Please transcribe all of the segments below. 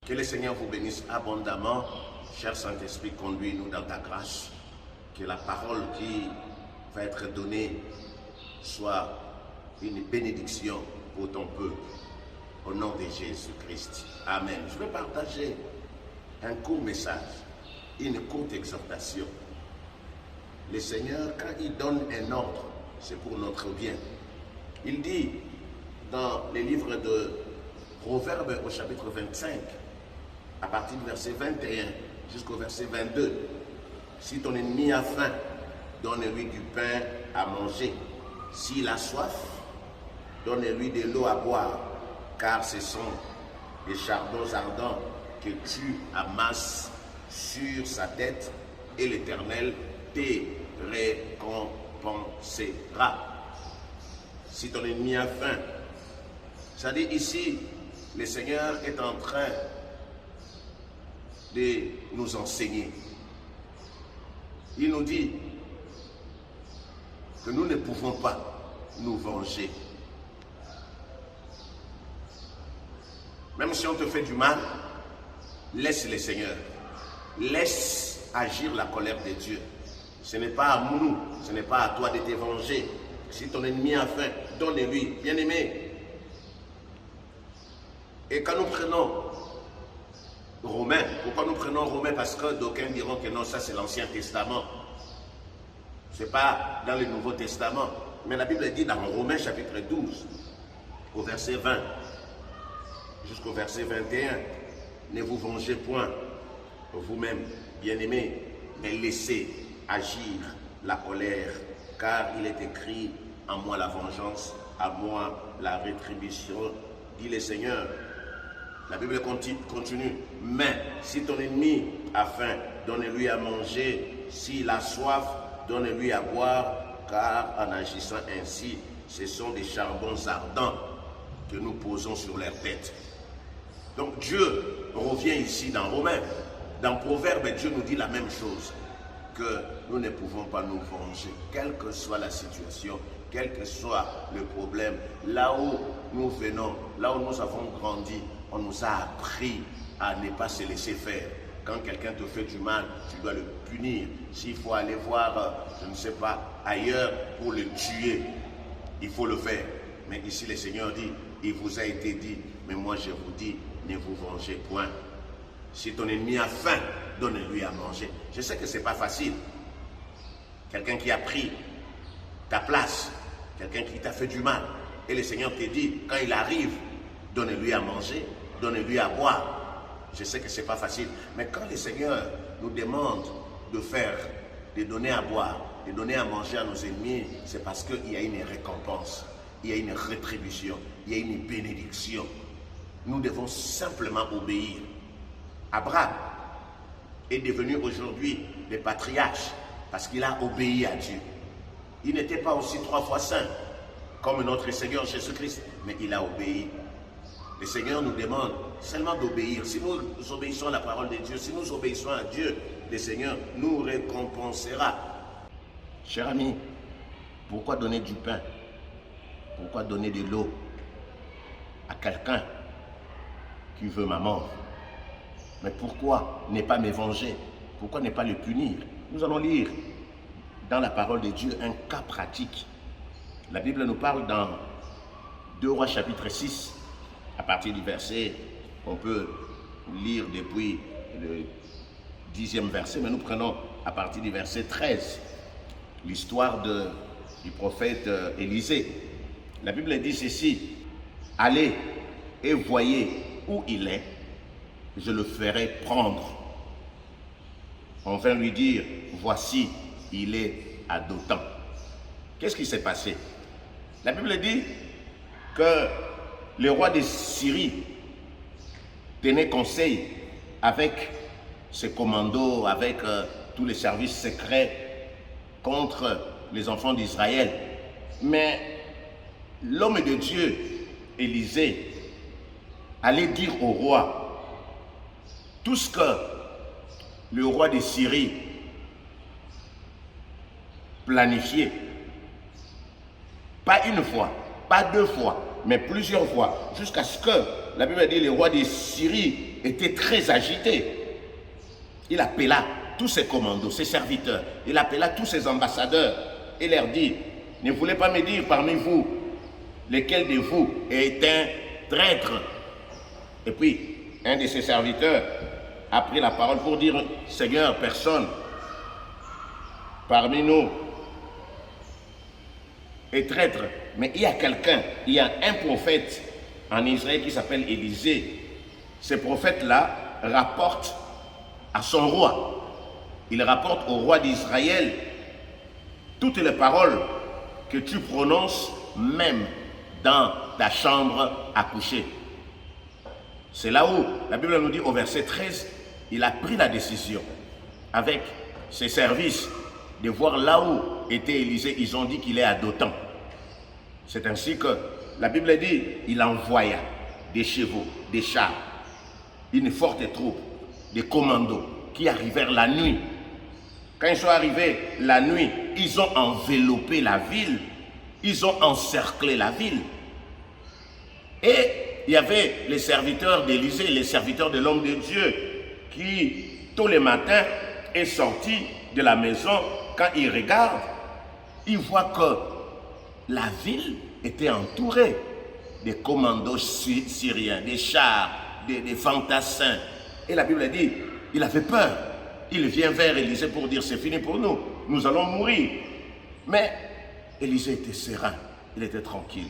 Que le Seigneur vous bénisse abondamment. Cher Saint-Esprit, conduis-nous dans ta grâce. Que la parole qui va être donnée soit une bénédiction pour ton peuple. Au nom de Jésus-Christ. Amen. Je vais partager un court message, une courte exhortation. Le Seigneur, quand il donne un ordre, c'est pour notre bien. Il dit dans les livres de Proverbes au chapitre 25, à partir du verset 21 jusqu'au verset 22, si ton ennemi a faim, donne-lui du pain à manger. S'il a soif, donne-lui de l'eau à boire, car ce sont des charbons ardents que tu amasses sur sa tête, et l'Éternel te récompensera. Si ton ennemi a faim, c'est-à-dire ici, le Seigneur est en train de nous enseigner. Il nous dit que nous ne pouvons pas nous venger. Même si on te fait du mal, laisse le Seigneur. Laisse agir la colère de Dieu. Ce n'est pas à nous, ce n'est pas à toi de te venger. Si ton ennemi a faim, donne-lui, bien-aimé. Et quand nous prenons Romains, pourquoi nous prenons Romains? Parce que d'aucuns diront que non, ça c'est l'Ancien Testament. Ce n'est pas dans le Nouveau Testament. Mais la Bible dit dans Romains chapitre 12, au verset 20, jusqu'au verset 21, ne vous vengez point vous-même, bien-aimés, mais laissez agir la colère, car il est écrit, à moi la vengeance, à moi la rétribution, dit le Seigneur. La Bible continue, mais si ton ennemi a faim, donne-lui à manger, s'il a soif, donne-lui à boire, car en agissant ainsi, ce sont des charbons ardents que nous posons sur leur tête. Donc Dieu revient ici dans Romains. Dans Proverbes, Dieu nous dit la même chose, que nous ne pouvons pas nous venger, quelle que soit la situation, quel que soit le problème. Là où nous venons, là où nous avons grandi, on nous a appris à ne pas se laisser faire. Quand quelqu'un te fait du mal, tu dois le punir. S'il faut aller voir, je ne sais pas, ailleurs pour le tuer, il faut le faire. Mais ici, le Seigneur dit, il vous a été dit, mais moi je vous dis, ne vous vengez point. Si ton ennemi a faim, donne-lui à manger. Je sais que ce n'est pas facile. Quelqu'un qui a pris ta place, quelqu'un qui t'a fait du mal, et le Seigneur te dit, quand il arrive, donne-lui à manger, donne-lui à boire. Je sais que ce n'est pas facile, mais quand le Seigneur nous demande de faire, de donner à boire, de donner à manger à nos ennemis, c'est parce qu'il y a une récompense, il y a une rétribution, il y a une bénédiction. Nous devons simplement obéir. Abraham est devenu aujourd'hui le patriarche parce qu'il a obéi à Dieu. Il n'était pas aussi 3 fois saint comme notre Seigneur Jésus-Christ, mais il a obéi. Le Seigneur nous demande seulement d'obéir. Si nous obéissons à la parole de Dieu, si nous obéissons à Dieu, le Seigneur nous récompensera. Cher ami, pourquoi donner du pain? Pourquoi donner de l'eau à quelqu'un qui veut ma mort? Mais pourquoi ne pas me venger? Pourquoi ne pas le punir? Nous allons lire dans la parole de Dieu un cas pratique. La Bible nous parle dans 2 Rois chapitre 6, à partir du verset, on peut lire depuis le 10e verset, mais nous prenons à partir du verset 13, l'histoire du prophète Élisée. La Bible dit ceci, « Allez et voyez où il est, je le ferai prendre. » On vint lui dire, « Voici, il est à Dothan. » Qu'est-ce qui s'est passé? La Bible dit que le roi de Syrie tenait conseil avec ses commandos, avec tous les services secrets contre les enfants d'Israël. Mais l'homme de Dieu, Élisée, allait dire au roi tout ce que le roi de Syrie planifiait. Pas une fois, pas 2 fois, mais plusieurs fois, jusqu'à ce que la Bible dit, le roi de Syrie était très agité. Il appela tous ses commandos, ses serviteurs, il appela tous ses ambassadeurs et leur dit, ne voulez pas me dire parmi vous, lequel de vous est un traître? Et puis, un de ses serviteurs a pris la parole pour dire, Seigneur, personne parmi nous est traître, mais il y a quelqu'un, il y a un prophète en Israël qui s'appelle Élisée. Ce prophète-là rapporte à son roi, il rapporte au roi d'Israël toutes les paroles que tu prononces même dans ta chambre à coucher. C'est là où la Bible nous dit au verset 13, il a pris la décision avec ses services de voir là où était Élisée. Ils ont dit qu'il est à Dothan. C'est ainsi que la Bible dit, il envoya des chevaux, des chars, une forte troupe, des commandos qui arrivèrent la nuit. Quand ils sont arrivés la nuit, ils ont enveloppé la ville, ils ont encerclé la ville. Et il y avait les serviteurs d'Élisée, les serviteurs de l'homme de Dieu, qui, tous les matins, est sorti de la maison. Quand ils regardent, ils voient que la ville était entourée des commandos syriens, des chars, des fantassins. Et la Bible dit, il avait peur. Il vient vers Élisée pour dire, c'est fini pour nous, nous allons mourir. Mais Élisée était serein, il était tranquille.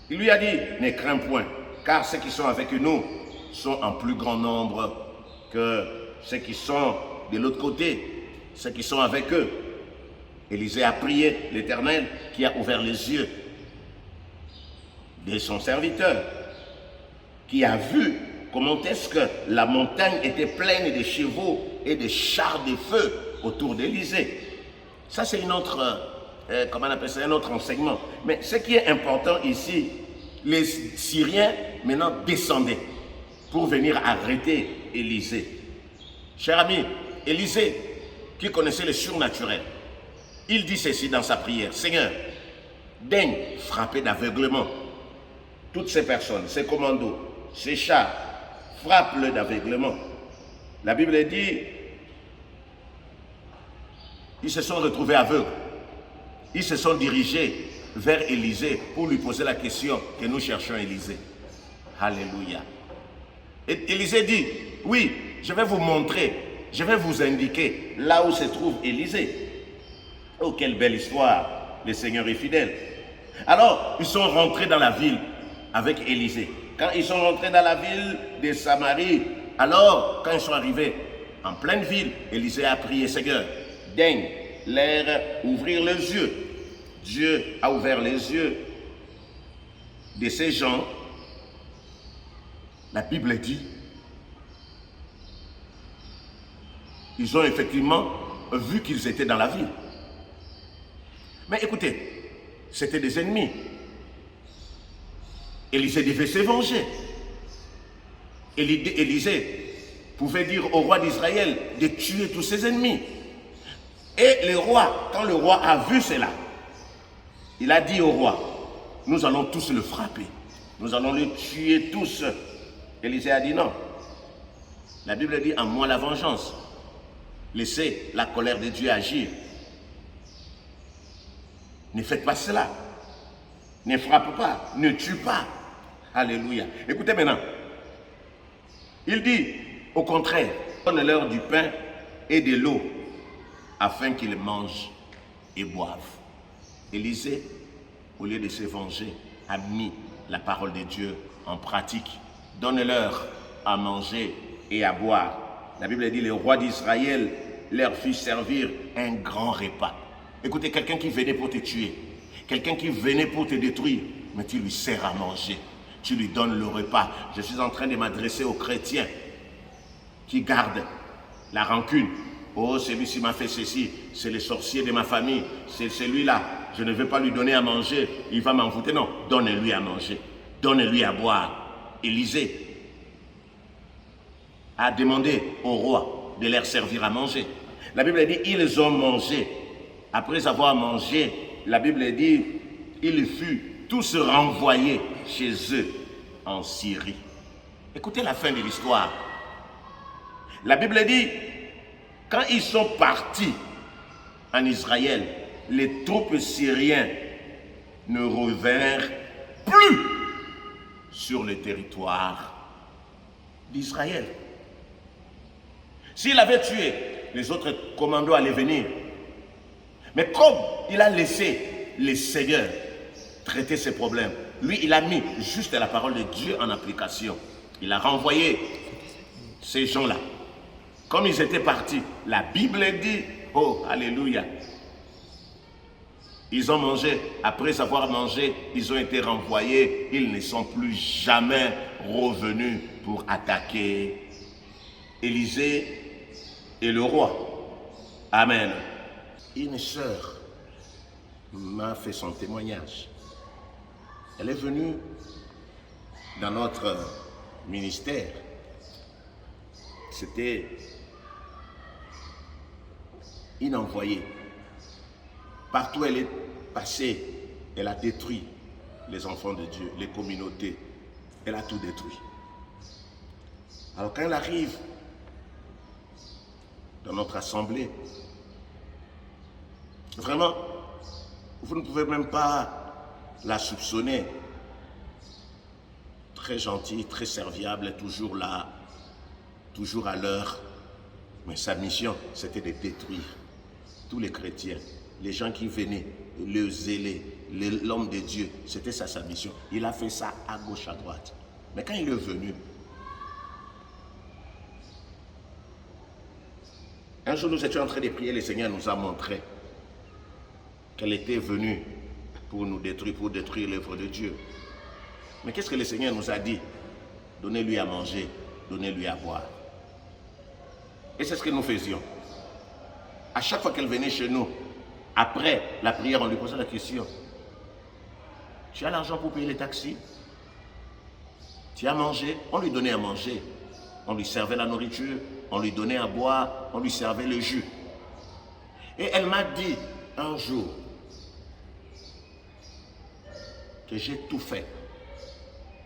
Il lui a dit, ne crains point, car ceux qui sont avec nous sont en plus grand nombre que ceux qui sont de l'autre côté, ceux qui sont avec eux. Élisée a prié l'Éternel qui a ouvert les yeux de son serviteur, qui a vu comment est-ce que la montagne était pleine de chevaux et de chars de feu autour d'Élisée. Ça, c'est une autre, comment on appelle ça, un autre enseignement. Mais ce qui est important ici, les Syriens maintenant descendaient pour venir arrêter Élisée. Cher ami, Élisée, qui connaissait le surnaturel, il dit ceci dans sa prière, Seigneur, daigne frapper d'aveuglement toutes ces personnes, ces commandos, ces chars, frappe-le d'aveuglement. La Bible dit, ils se sont retrouvés aveugles. Ils se sont dirigés vers Élisée pour lui poser la question que nous cherchons Élisée. Alléluia. Et Élisée dit, oui, je vais vous montrer, je vais vous indiquer là où se trouve Élisée. Oh, quelle belle histoire, le Seigneur est fidèle. Alors, ils sont rentrés dans la ville avec Élisée. Quand ils sont rentrés dans la ville de Samarie, alors, quand ils sont arrivés en pleine ville, Élisée a prié, Seigneur, daigne leur ouvrir les yeux. Dieu a ouvert les yeux de ces gens. La Bible dit, ils ont effectivement vu qu'ils étaient dans la ville. Mais écoutez, c'était des ennemis. Élisée devait se venger. Élisée pouvait dire au roi d'Israël de tuer tous ses ennemis. Et le roi, quand le roi a vu cela, il a dit au roi, nous allons tous le frapper. Nous allons le tuer tous. Élisée a dit non. La Bible dit, en moi la vengeance. Laissez la colère de Dieu agir. Ne faites pas cela. Ne frappe pas. Ne tue pas. Alléluia. Écoutez maintenant. Il dit, au contraire, donne-leur du pain et de l'eau afin qu'ils mangent et boivent. Élisée, au lieu de se venger, a mis la parole de Dieu en pratique. Donne-leur à manger et à boire. La Bible dit, le roi d'Israël leur fit servir un grand repas. Écoutez, quelqu'un qui venait pour te tuer, quelqu'un qui venait pour te détruire, mais tu lui sers à manger, tu lui donnes le repas. Je suis en train de m'adresser aux chrétiens qui gardent la rancune. Oh, celui-ci m'a fait ceci, c'est le sorcier de ma famille, c'est celui-là, je ne vais pas lui donner à manger, il va m'envoûter. Non, donne-lui à manger, donne-lui à boire. Élisée a demandé au roi de leur servir à manger. La Bible dit, ils ont mangé. Après avoir mangé, la Bible dit, ils furent tous renvoyés chez eux en Syrie. Écoutez la fin de l'histoire. La Bible dit, quand ils sont partis en Israël, les troupes syriennes ne revinrent plus sur le territoire d'Israël. S'il avait tué, les autres commandos allaient venir. Mais comme il a laissé les seigneurs traiter ces problèmes, lui, il a mis juste la parole de Dieu en application. Il a renvoyé ces gens-là. Comme ils étaient partis, la Bible dit, oh, alléluia. Ils ont mangé, après avoir mangé, ils ont été renvoyés, ils ne sont plus jamais revenus pour attaquer Élisée et le roi. Amen. Une sœur m'a fait son témoignage. Elle est venue dans notre ministère. C'était une envoyée. Partout où elle est passée, elle a détruit les enfants de Dieu, les communautés. Elle a tout détruit. Alors quand elle arrive dans notre assemblée, vraiment, vous ne pouvez même pas la soupçonner. Très gentille, très serviable, toujours là, toujours à l'heure. Mais sa mission, c'était de détruire tous les chrétiens, les gens qui venaient, le zélé, l'homme de Dieu. C'était ça sa mission. Il a fait ça à gauche, à droite. Mais quand il est venu, un jour nous étions en train de prier, le Seigneur nous a montré qu'elle était venue pour nous détruire, pour détruire l'œuvre de Dieu. Mais qu'est-ce que le Seigneur nous a dit? Donnez-lui à manger, donnez-lui à boire. Et c'est ce que nous faisions. À chaque fois qu'elle venait chez nous, après la prière, on lui posait la question. Tu as l'argent pour payer les taxis? Tu as mangé? On lui donnait à manger. On lui servait la nourriture, on lui donnait à boire, on lui servait le jus. Et elle m'a dit un jour que j'ai tout fait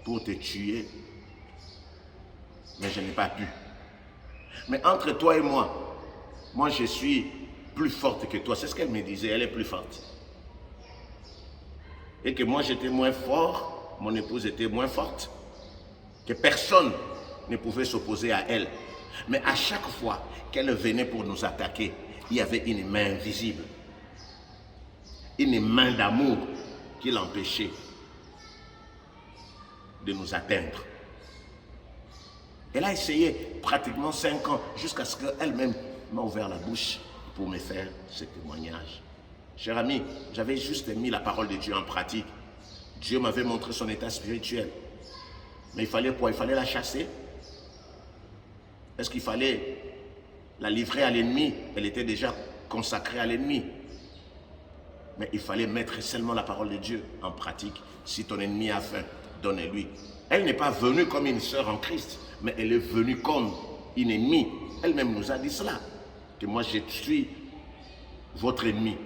pour te tuer, mais je n'ai pas pu. Mais entre toi et moi je suis plus forte que toi. C'est ce qu'elle me disait, elle est plus forte. Et que moi j'étais moins fort, mon épouse était moins forte. Que personne ne pouvait s'opposer à elle. Mais à chaque fois qu'elle venait pour nous attaquer, il y avait une main invisible. Une main d'amour qui l'empêchait de nous atteindre. Elle a essayé pratiquement 5 ans jusqu'à ce qu'elle-même m'a ouvert la bouche pour me faire ce témoignage. Cher ami, j'avais juste mis la parole de Dieu en pratique. Dieu m'avait montré son état spirituel. Mais il fallait quoi? Il fallait la chasser? Est-ce qu'il fallait la livrer à l'ennemi? Elle était déjà consacrée à l'ennemi. Mais il fallait mettre seulement la parole de Dieu en pratique. Si ton ennemi a faim, donne-lui. Elle n'est pas venue comme une sœur en Christ, mais elle est venue comme une ennemie. Elle-même nous a dit cela, que moi je suis votre ennemi.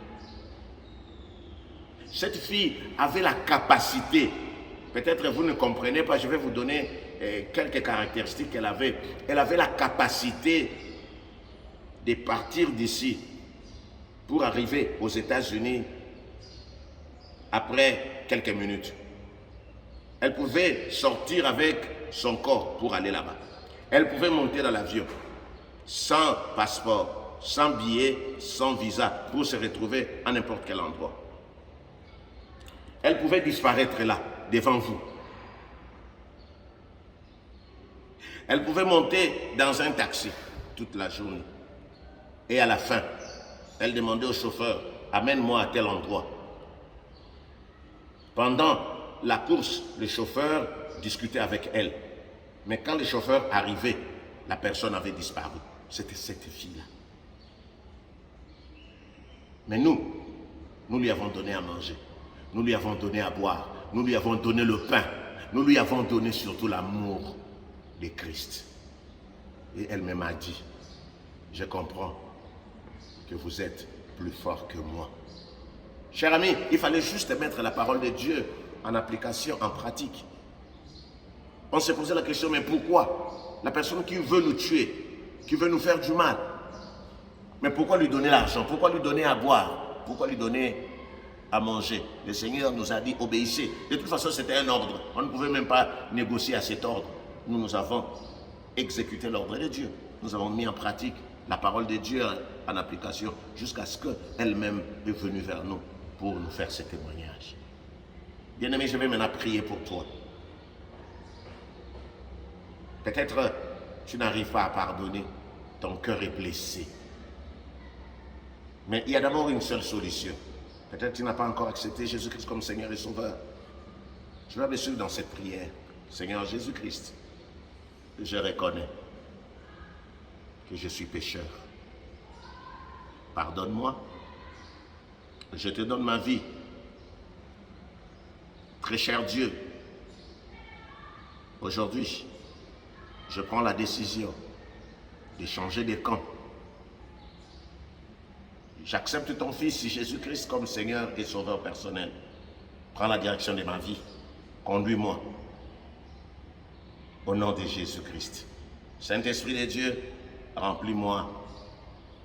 Cette fille avait la capacité, peut-être vous ne comprenez pas, je vais vous donner quelques caractéristiques qu'elle avait. Elle avait la capacité de partir d'ici pour arriver aux États-Unis après quelques minutes. Elle pouvait sortir avec son corps pour aller là-bas. Elle pouvait monter dans l'avion sans passeport, sans billet, sans visa pour se retrouver à n'importe quel endroit. Elle pouvait disparaître là, devant vous. Elle pouvait monter dans un taxi toute la journée. Et à la fin, elle demandait au chauffeur, amène-moi à tel endroit. Pendant la course, le chauffeur discutait avec elle. Mais quand le chauffeur arrivait, la personne avait disparu. C'était cette fille-là. Mais nous lui avons donné à manger. Nous lui avons donné à boire. Nous lui avons donné le pain. Nous lui avons donné surtout l'amour de Christ. Et elle-même a dit, je comprends que vous êtes plus fort que moi. Cher ami, il fallait juste mettre la parole de Dieu en application, en pratique. On s'est posé la question, mais pourquoi? La personne qui veut nous tuer, qui veut nous faire du mal, mais pourquoi lui donner l'argent? Pourquoi lui donner à boire? Pourquoi lui donner à manger? Le Seigneur nous a dit, obéissez. De toute façon, c'était un ordre. On ne pouvait même pas négocier à cet ordre. Nous avons exécuté l'ordre de Dieu. Nous avons mis en pratique la parole de Dieu en application jusqu'à ce qu'elle-même est venue vers nous pour nous faire ce témoignage. Bien-aimé, je vais maintenant prier pour toi. Peut-être tu n'arrives pas à pardonner, ton cœur est blessé. Mais il y a d'abord une seule solution. Peut-être tu n'as pas encore accepté Jésus-Christ comme Seigneur et Sauveur. Je vais me suivre dans cette prière. Seigneur Jésus-Christ, je reconnais que je suis pécheur. Pardonne-moi. Je te donne ma vie. Très cher Dieu, aujourd'hui, je prends la décision de changer de camp. J'accepte ton Fils Jésus-Christ comme Seigneur et Sauveur personnel. Prends la direction de ma vie. Conduis-moi. Au nom de Jésus-Christ. Saint-Esprit de Dieu, remplis-moi.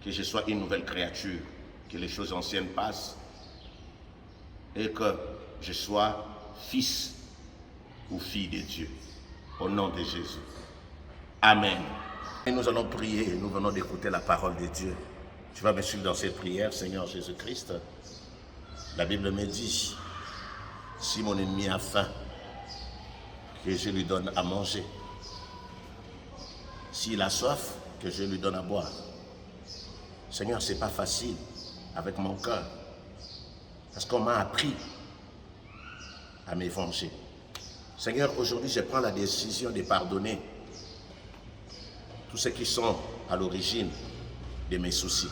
Que je sois une nouvelle créature. Que les choses anciennes passent. Et que je sois fils ou fille de Dieu. Au nom de Jésus. Amen. Et nous allons prier. Nous venons d'écouter la parole de Dieu. Tu vas me suivre dans cette prière, Seigneur Jésus-Christ. La Bible me dit, si mon ennemi a faim, que je lui donne à manger. S'il a soif, que je lui donne à boire. Seigneur, ce n'est pas facile avec mon cœur. Parce qu'on m'a appris à me venger. Seigneur, aujourd'hui, je prends la décision de pardonner tous ceux qui sont à l'origine de mes soucis.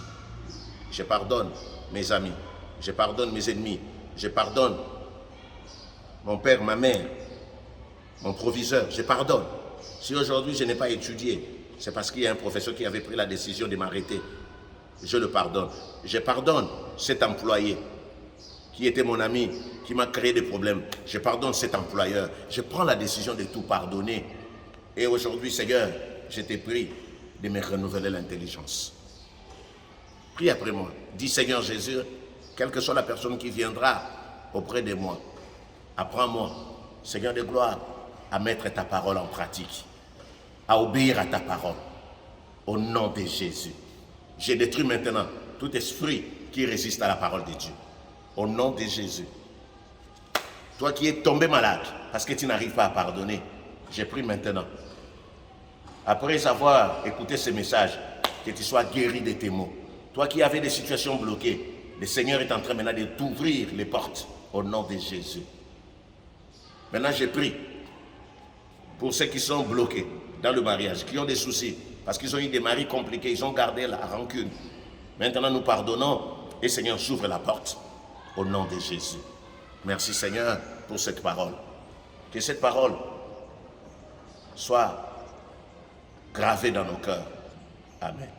Je pardonne mes amis, je pardonne mes ennemis, je pardonne mon père, ma mère, mon proviseur, je pardonne. Si aujourd'hui je n'ai pas étudié, c'est parce qu'il y a un professeur qui avait pris la décision de m'arrêter. Je le pardonne. Je pardonne cet employé qui était mon ami, qui m'a créé des problèmes. Je pardonne cet employeur. Je prends la décision de tout pardonner. Et aujourd'hui, Seigneur, je t'ai prie de me renouveler l'intelligence. Prie après moi. Dis, Seigneur Jésus, quelle que soit la personne qui viendra auprès de moi, apprends-moi, Seigneur de gloire, à mettre ta parole en pratique, à obéir à ta parole. Au nom de Jésus. Je détruis maintenant tout esprit qui résiste à la parole de Dieu. Au nom de Jésus. Toi qui es tombé malade parce que tu n'arrives pas à pardonner, je prie maintenant. Après avoir écouté ce message, que tu sois guéri de tes maux. Toi qui avais des situations bloquées, le Seigneur est en train maintenant de t'ouvrir les portes au nom de Jésus. Maintenant, je prie pour ceux qui sont bloqués dans le mariage, qui ont des soucis, parce qu'ils ont eu des maris compliqués, ils ont gardé la rancune. Maintenant, nous pardonnons et Seigneur, s'ouvre la porte au nom de Jésus. Merci Seigneur pour cette parole. Que cette parole soit gravée dans nos cœurs. Amen.